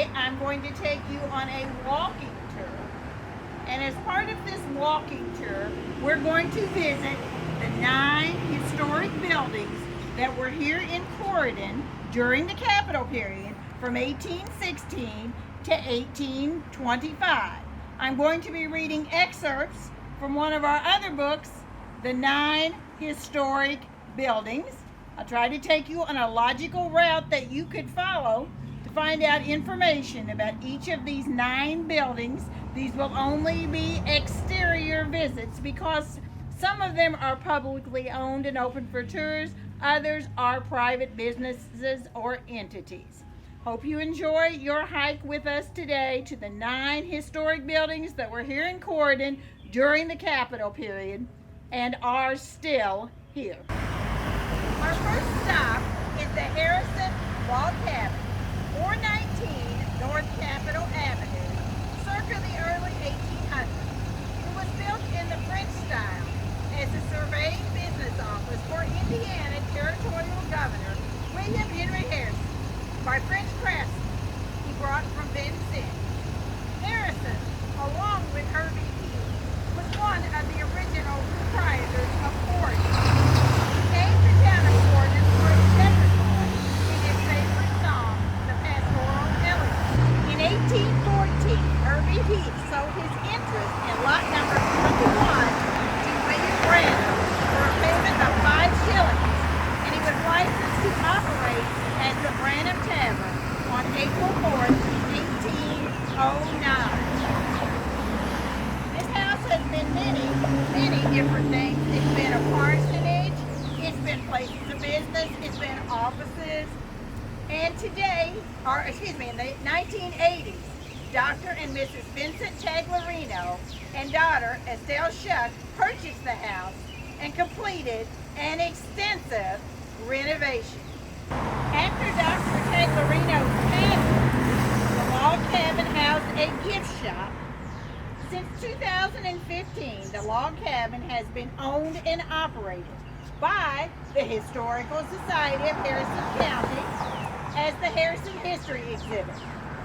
Today, I'm going to take you on a walking tour. And as part of this walking tour, we're going to visit the 9 historic buildings that were here in Corydon during the Capitol period from 1816 to 1825. I'm going to be reading excerpts from one of our other books, The 9 Historic Buildings. I'll try to take you on a logical route that you could follow to find out information about each of these 9 buildings. These will only be exterior visits because some of them are publicly owned and open for tours. Others are private businesses or entities. Hope you enjoy your hike with us today to the 9 historic buildings that were here in Corydon during the Capitol period and are still here. Our first stop is the Harrison Log Cabin, 419 North Capitol Avenue, circa the early 1800s. It was built in the French style as a surveying business office for Indiana Territorial Governor William Henry Harrison by French craftsmen he brought from Vincennes. Harrison, along with Herbie Heath, was one of the original proprietors of Corydon. He named the town of Corydon for its shepherd boy in his favorite song, The Pastoral Elegant. In 1814, Herbie Heath sold his interest in lot number 21 to William Branham for a payment of 5 shillings, and he was licensed to operate as the Branham Tavern on April 4th, 1809. This house has been many different things. It's been a parsonage, it's been places of business, it's been offices, and today, in the 1980s, Dr. and Mrs. Vincent Taglerino and daughter Estelle Shuck purchased the house and completed an extensive renovation. After Dr. Taglerino's passing, the log cabin housed a gift shop. Since 2015, the log cabin has been owned and operated by the Historical Society of Harrison County as the Harrison History Exhibit.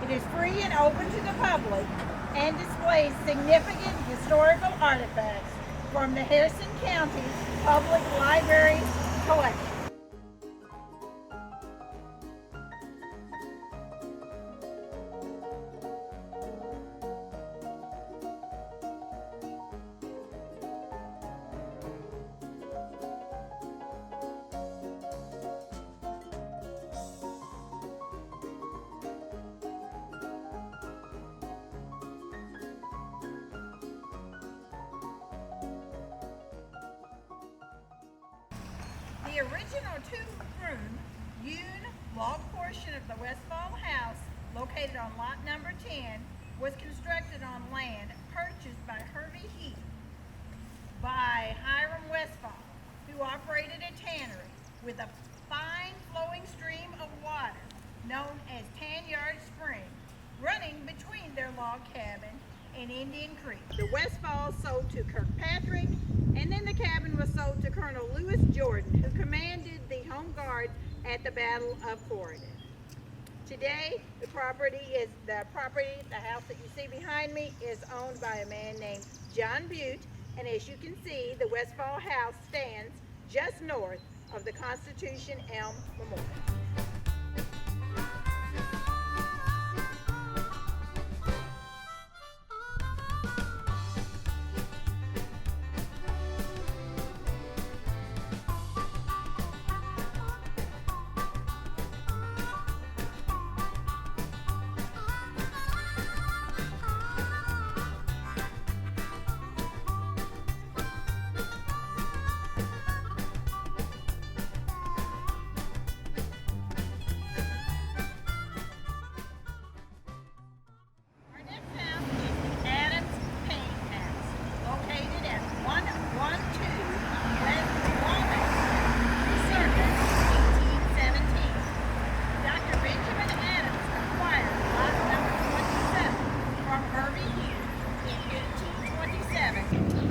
It is free and open to the public and displays significant historical artifacts from the Harrison County Public Library collection. The original 2-room, hewn log portion of the Westfall house, located on lot number 10, was constructed on land purchased by Herbie Heath by Hiram Westfall, who operated a tannery with a fine flowing stream of water known as Tanyard Spring, running between their log cabin and Indian Creek. The Westfalls sold to Kirkpatrick, and then the cabin was sold to Colonel Lewis Jordan, who commanded the Home Guard at the Battle of Corydon. Today, the house that you see behind me, is owned by a man named John Butte, and as you can see, the Westfall house stands just north of the Constitution Elm Memorial.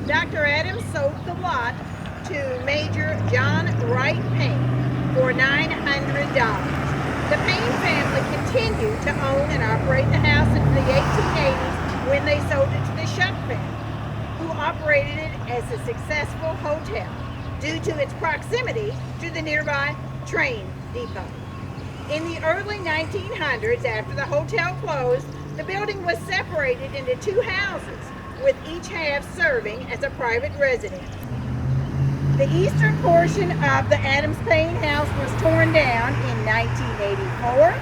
Dr. Adams sold the lot to Major John Wright Payne for $900. The Payne family continued to own and operate the house into the 1880s when they sold it to the Shuck family, who operated it as a successful hotel due to its proximity to the nearby train depot. In the early 1900s, after the hotel closed, the building was separated into two houses, with each half serving as a private residence. The eastern portion of the Adams Payne house was torn down in 1984.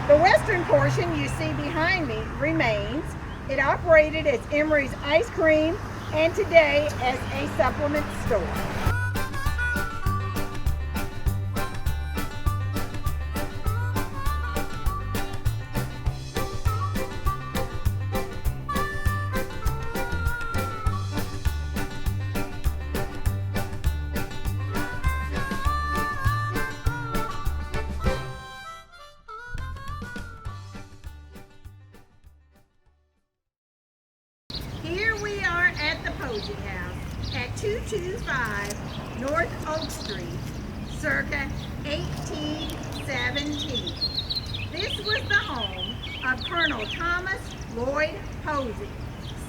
The western portion you see behind me remains. It operated as Emery's Ice Cream and today as a supplement store. Here we are at the Posey House at 225 North Oak Street, circa 1817. This was the home of Colonel Thomas Lloyd Posey,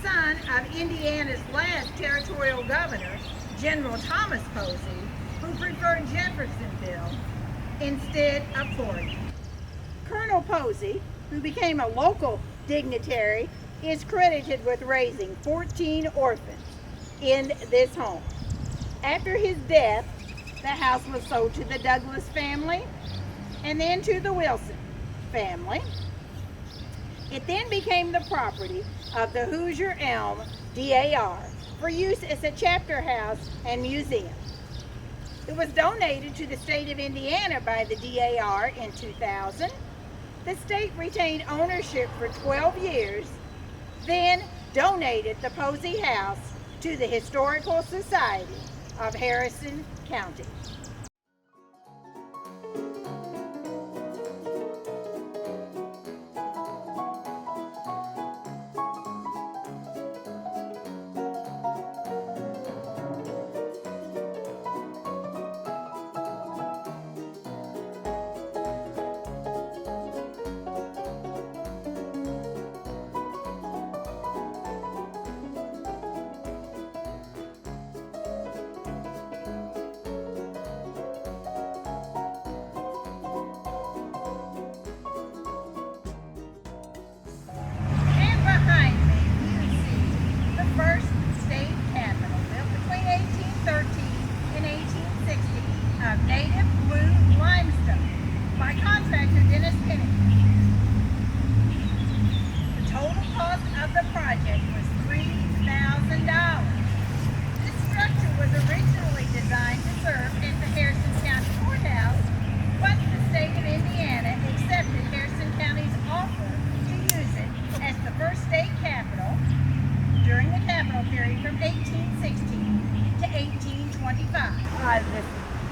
son of Indiana's last territorial governor, General Thomas Posey, who preferred Jeffersonville instead of Corydon. Colonel Posey, who became a local dignitary, is credited with raising 14 orphans in this home. After his death, the house was sold to the Douglas family and then to the Wilson family. It then became the property of the Hoosier Elm DAR for use as a chapter house and museum. It was donated to the state of Indiana by the DAR in 2000. The state retained ownership for 12 years, then donated the Posey House to the Historical Society of Harrison County.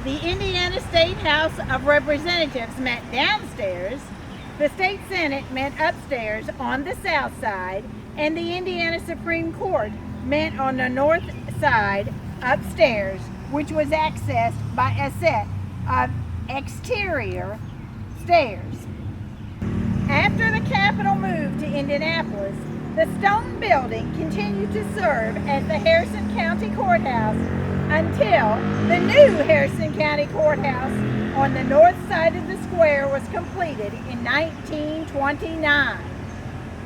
The Indiana State House of Representatives met downstairs, the State Senate met upstairs on the south side, and the Indiana Supreme Court met on the north side upstairs, which was accessed by a set of exterior stairs. After the Capitol moved to Indianapolis, the stone building continued to serve as the Harrison County Courthouse until the new Harrison County Courthouse on the north side of the square was completed in 1929.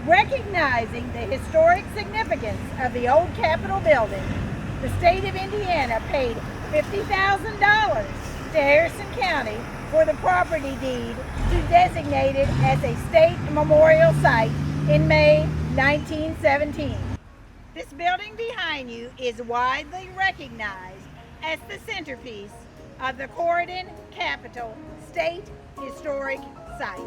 Recognizing the historic significance of the old Capitol building, the state of Indiana paid $50,000 to Harrison County for the property deed to designate it as a state memorial site in May 1917. This building behind you is widely recognized as the centerpiece of the Corydon Capitol State Historic Site.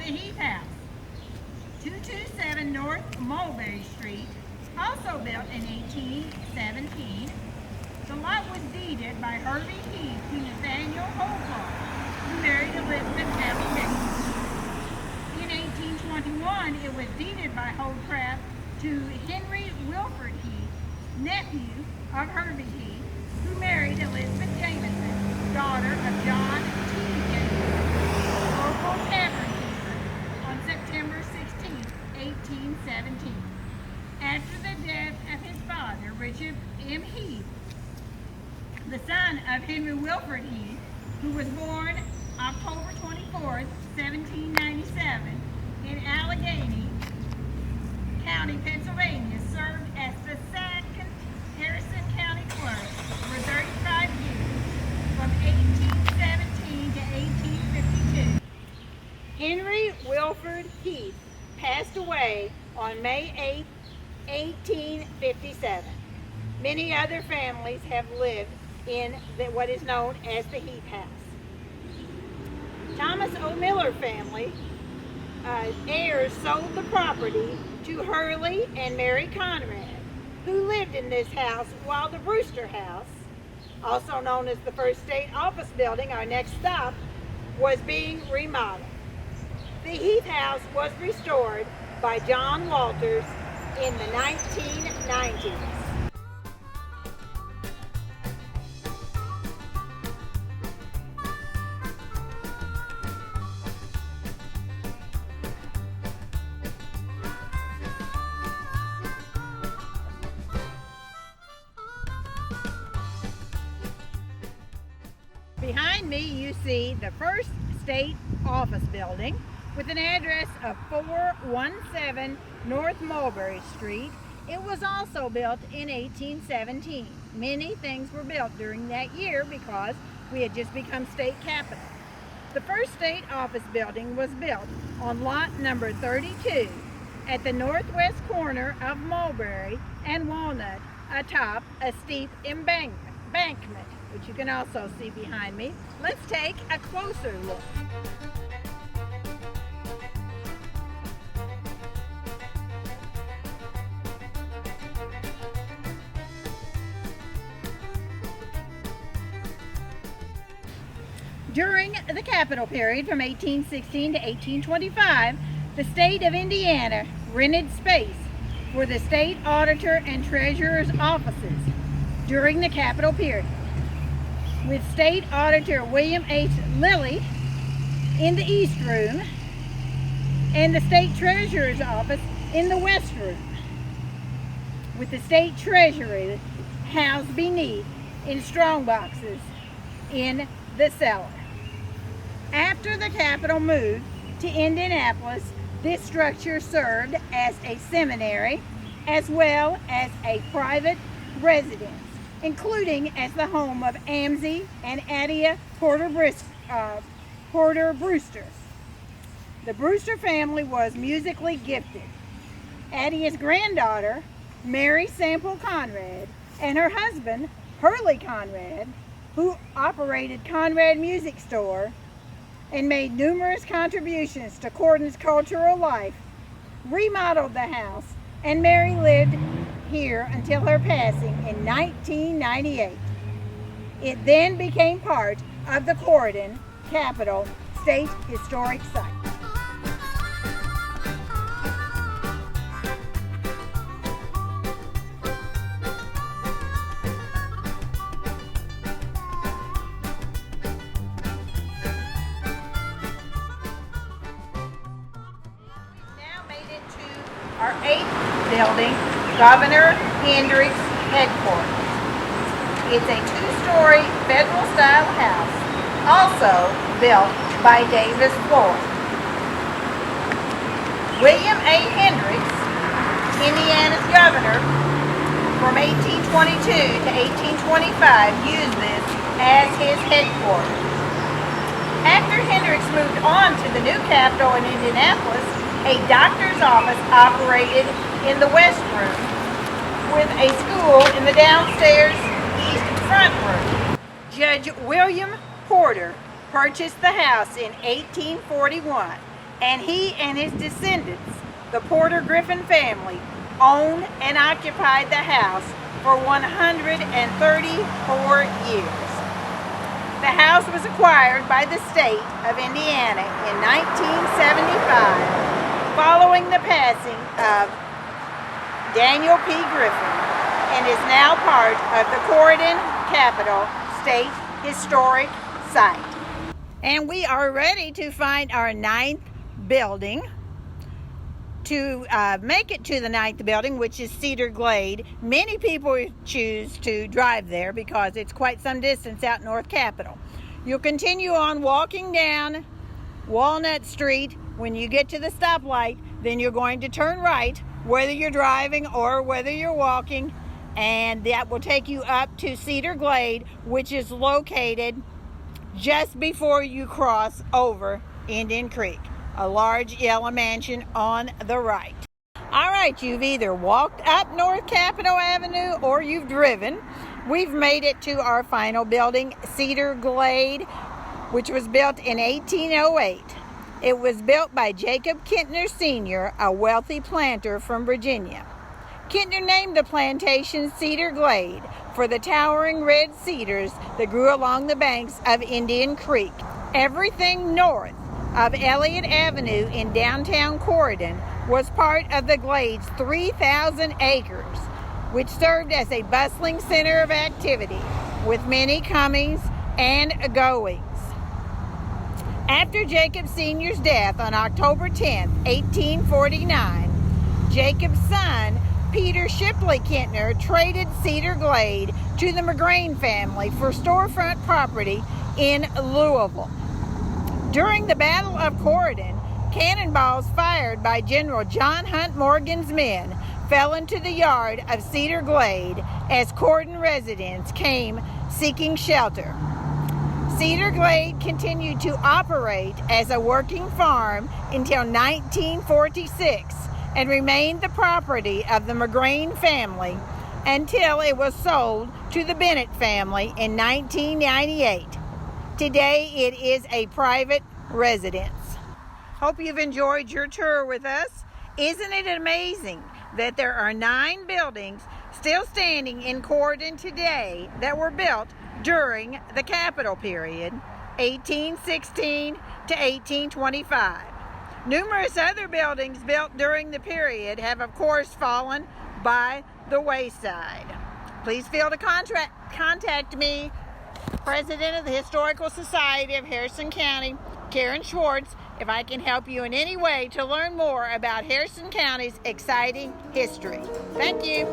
the Heath House. 227 North Mulberry Street, also built in 1817. The lot was deeded by Herbie Heath to Nathaniel Holcroft, who married Elizabeth Applegate. In 1821, it was deeded by Holcroft to Henry Wilford Heath, nephew of Herbie Heath, who married Elizabeth Jameson, daughter of John T. Jameson, local tavern keeper, on September 16, 1817. After the death of his father, Richard M. Heath, the son of Henry Wilford Heath, who was born October 24, 1797, in Allegheny County, Pennsylvania, served as the second Harrison County clerk for 35 years, from 1817 to 1852. Henry Wilford Heath passed away on May 8, 1857. Many other families have lived in what is known as the Heath House. Thomas O. Miller family heirs sold the property to Hurley and Mary Conrad, who lived in this house while the Brewster House, also known as the First State Office Building, our next stop, was being remodeled. The Heath House was restored by John Walters in the 1990s. Behind me you see the First State Office Building with an address of 417 North Mulberry Street. It was also built in 1817. Many things were built during that year because we had just become state capital. The First State Office Building was built on lot number 32 at the northwest corner of Mulberry and Walnut, atop a steep embankment, which you can also see behind me. Let's take a closer look. During the capital period from 1816 to 1825, the state of Indiana rented space for the state auditor and treasurer's offices during the capital period, with State Auditor William H. Lilly in the East Room and the State Treasurer's office in the West Room, with the State Treasurer housed beneath in strong boxes in the cellar. After the capital moved to Indianapolis, this structure served as a seminary as well as a private residence, including as the home of Amzie and Adia Porter Brewster. The Brewster family was musically gifted. Adia's granddaughter, Mary Sample Conrad, and her husband, Hurley Conrad, who operated Conrad Music Store and made numerous contributions to Corydon's cultural life, remodeled the house, and Mary lived here until her passing in 1998. It then became part of the Corydon Capitol State Historic Site. Our 8th building, Governor Hendricks Headquarters. It's a 2-story federal-style house, also built by Davis Floyd. William A. Hendricks, Indiana's governor from 1822 to 1825, used this as his headquarters. After Hendricks moved on to the new Capitol in Indianapolis, a doctor's office operated in the West Room, with a school in the downstairs East Front Room. Judge William Porter purchased the house in 1841 and he and his descendants, the Porter Griffin family, owned and occupied the house for 134 years. The house was acquired by the state of Indiana in 1975 following the passing of Daniel P. Griffin, and is now part of the Corydon Capitol State Historic Site. And we are ready to find our 9th building. To make it to the 9th building, which is Cedar Glade, many people choose to drive there because it's quite some distance out North Capitol. You'll continue on walking down Walnut Street. When you get to the stoplight, then you're going to turn right, whether you're driving or whether you're walking, and that will take you up to Cedar Glade, which is located just before you cross over Indian Creek. A large yellow mansion on the right. All right, you've either walked up North Capitol Avenue or you've driven. We've made it to our final building, Cedar Glade, which was built in 1808. It was built by Jacob Kintner Sr., a wealthy planter from Virginia. Kintner named the plantation Cedar Glade for the towering red cedars that grew along the banks of Indian Creek. Everything north of Elliott Avenue in downtown Corydon was part of the Glade's 3,000 acres, which served as a bustling center of activity with many comings and goings. After Jacob Sr.'s death on October 10, 1849, Jacob's son, Peter Shipley Kintner, traded Cedar Glade to the McGrain family for storefront property in Louisville. During the Battle of Corydon, cannonballs fired by General John Hunt Morgan's men fell into the yard of Cedar Glade as Corydon residents came seeking shelter. Cedar Glade continued to operate as a working farm until 1946 and remained the property of the McGrain family until it was sold to the Bennett family in 1998. Today, it is a private residence. Hope you've enjoyed your tour with us. Isn't it amazing that there are 9 buildings still standing in Corydon today that were built during the Capitol period, 1816 to 1825. Numerous other buildings built during the period have, of course, fallen by the wayside. Please feel to contact me, President of the Historical Society of Harrison County, Karen Schwartz, if I can help you in any way to learn more about Harrison County's exciting history. Thank you.